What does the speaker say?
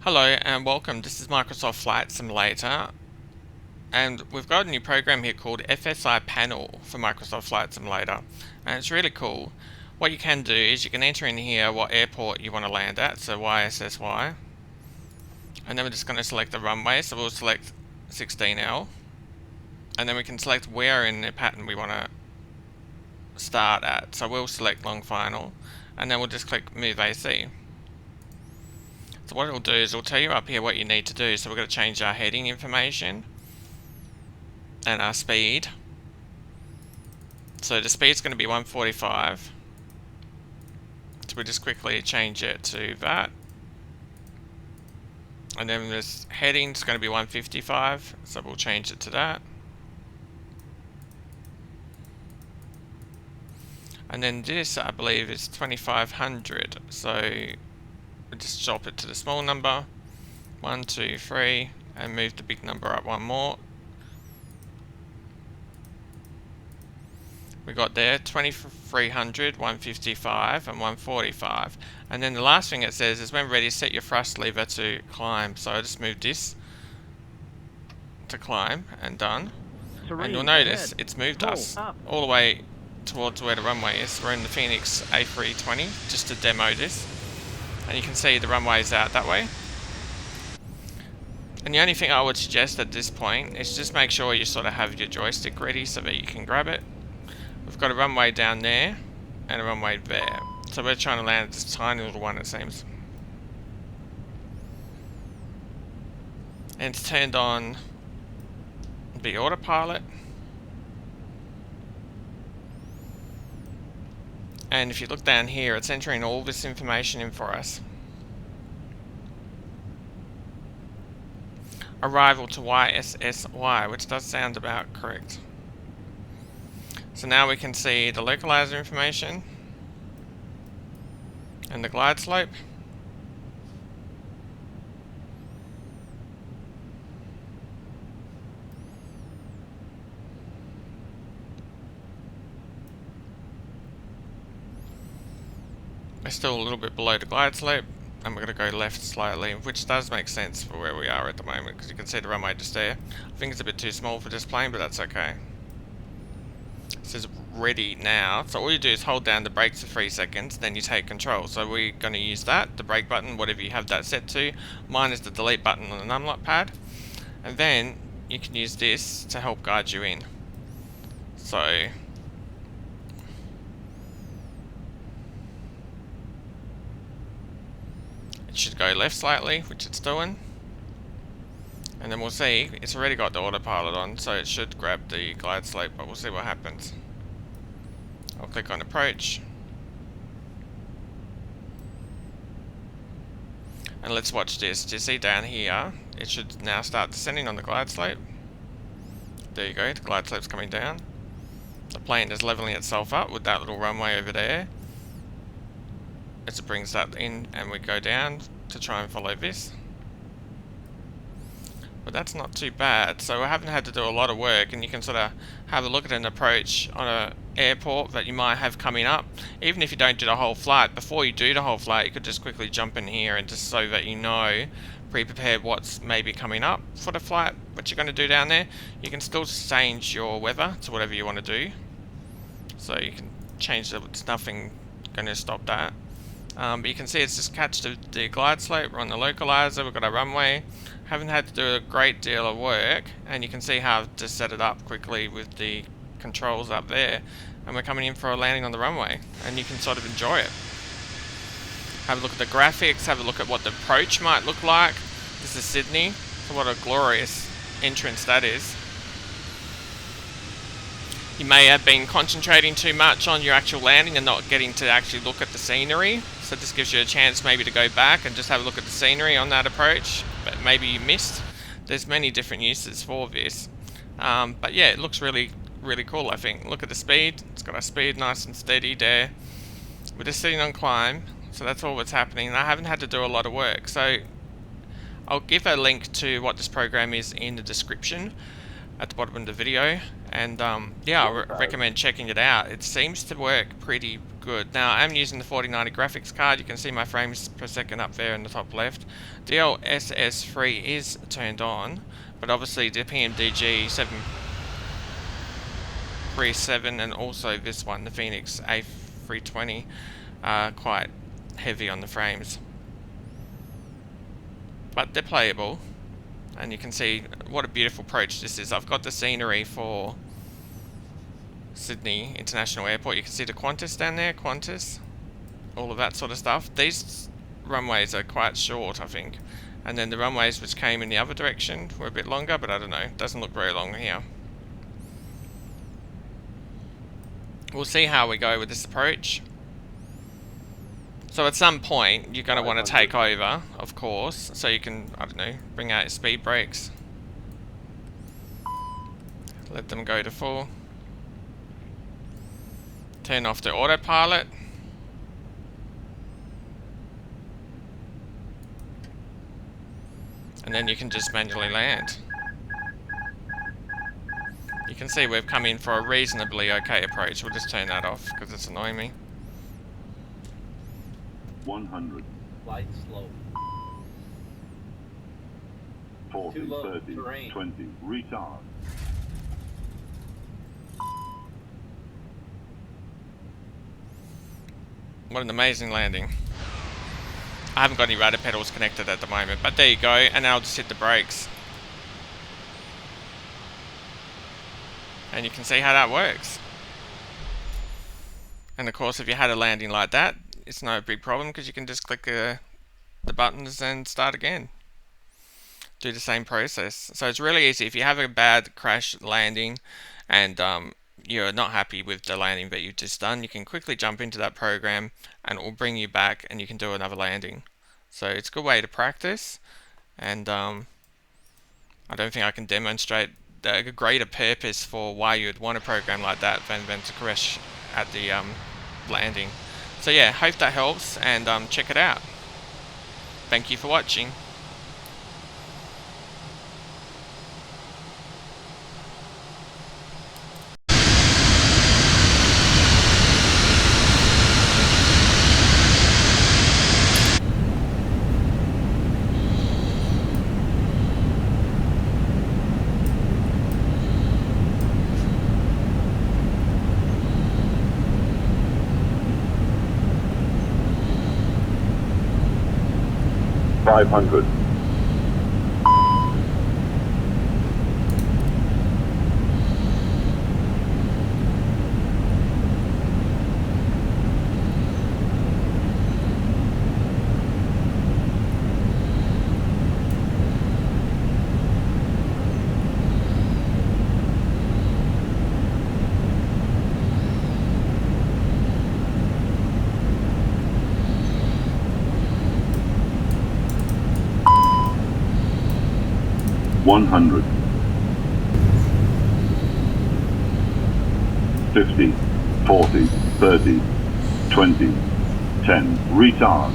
Hello and welcome. This is Microsoft Flight Simulator, and we've got a new program here called FSiPanel for Microsoft Flight Simulator, and it's really cool. What you can do is you can enter in here what airport you want to land at, so YSSY, and then we're just going to select the runway, so we'll select 16L, and then we can select where in the pattern we want to start at, so we'll select long final, and then we'll just click move AC. So what it'll do is it'll tell you up here what you need to do. So we're going to change our heading information and our speed. So the speed's going to be 145. So we just quickly change it to that. And then this heading's going to be 155. So we'll change it to that. And then this, I believe, is 2500. So we just drop it to the small number, 1, 2, 3, and move the big number up one more. We got there 2300, 155, and 145. And then the last thing it says is when ready, set your thrust lever to climb. So I just moved this to climb and done. And you'll notice it's moved us all the way towards where the runway is. We're in the Phoenix A320 just to demo this. And you can see the runway's out that way. And the only thing I would suggest at this point is just make sure you sort of have your joystick ready so that you can grab it. We've got a runway down there and a runway there. So we're trying to land this tiny little one, it seems. And it's turned on the autopilot. And if you look down here, it's entering all this information in for us. Arrival to YSSY, which does sound about correct. So now we can see the localizer information and the glide slope. We're still a little bit below the glide slope, and we're going to go left slightly, which does make sense for where we are at the moment, because you can see the runway just there. I think it's a bit too small for this plane, but that's okay. It says ready now, so all you do is hold down the brakes for 3 seconds, then you take control. So we're going to use that, the brake button, whatever you have that set to. Mine is the delete button on the numlock pad, and then you can use this to help guide you in. So it should go left slightly, which it's doing. And then we'll see, it's already got the autopilot on, so it should grab the glide slope, but we'll see what happens. I'll click on approach. And let's watch this. Do you see down here, it should now start descending on the glide slope. There you go, the glide slope's coming down. The plane is leveling itself up with that little runway over there. As it brings that in, and we go down to try and follow this. But that's not too bad, so we haven't had to do a lot of work, and you can sort of have a look at an approach on an airport that you might have coming up. Even if you don't do the whole flight, before you do the whole flight, you could just quickly jump in here and just so that you know, pre-prepared what's maybe coming up for the flight, what you're going to do down there. You can still change your weather to whatever you want to do. So you can change it, it's nothing going to stop that. But you can see it's just catched the glide slope. We're on the localizer, we've got a runway. Haven't had to do a great deal of work, and you can see how to set it up quickly with the controls up there. And we're coming in for a landing on the runway, and you can sort of enjoy it. Have a look at the graphics, have a look at what the approach might look like. This is Sydney, so what a glorious entrance that is. You may have been concentrating too much on your actual landing and not getting to actually look at the scenery. So this gives you a chance maybe to go back and just have a look at the scenery on that approach, but maybe you missed. There's many different uses for this. But yeah, it looks really, really cool, I think. Look at the speed. It's got our speed nice and steady there. We're just sitting on climb, so that's all that's happening. And I haven't had to do a lot of work. So I'll give a link to what this program is in the description at the bottom of the video, And yeah, I recommend checking it out. It seems to work pretty good. Now, I'm using the 4090 graphics card. You can see my frames per second up there in the top left. DLSS3 is turned on, but obviously the PMDG 737 and also this one, the Phoenix A320, are quite heavy on the frames. But they're playable. And you can see what a beautiful approach this is. I've got the scenery for Sydney International Airport. You can see the Qantas down there, Qantas, all of that sort of stuff. These runways are quite short, I think. And then the runways which came in the other direction were a bit longer, but I don't know. It doesn't look very long here. We'll see how we go with this approach. So at some point, you're going to want to take over, of course, so you can, I don't know, bring out your speed brakes. Let them go to full. Turn off the autopilot. And then you can just manually land. You can see we've come in for a reasonably okay approach. We'll just turn that off because it's annoying me. 100. Light slow. 40, Too low, 30, terrain. 20. Retard. What an amazing landing. I haven't got any rudder pedals connected at the moment, but there you go, and I'll just hit the brakes. And you can see how that works. And of course, if you had a landing like that, it's no big problem because you can just click the buttons and start again. Do the same process. So it's really easy. If you have a bad crash landing and you're not happy with the landing that you've just done, you can quickly jump into that program and it will bring you back and you can do another landing. So it's a good way to practice, and I don't think I can demonstrate a greater purpose for why you would want a program like that than to crash at the landing. So yeah, hope that helps, and check it out. Thank you for watching. $500. 100. 50, 40, 30, 20, 10. Retard.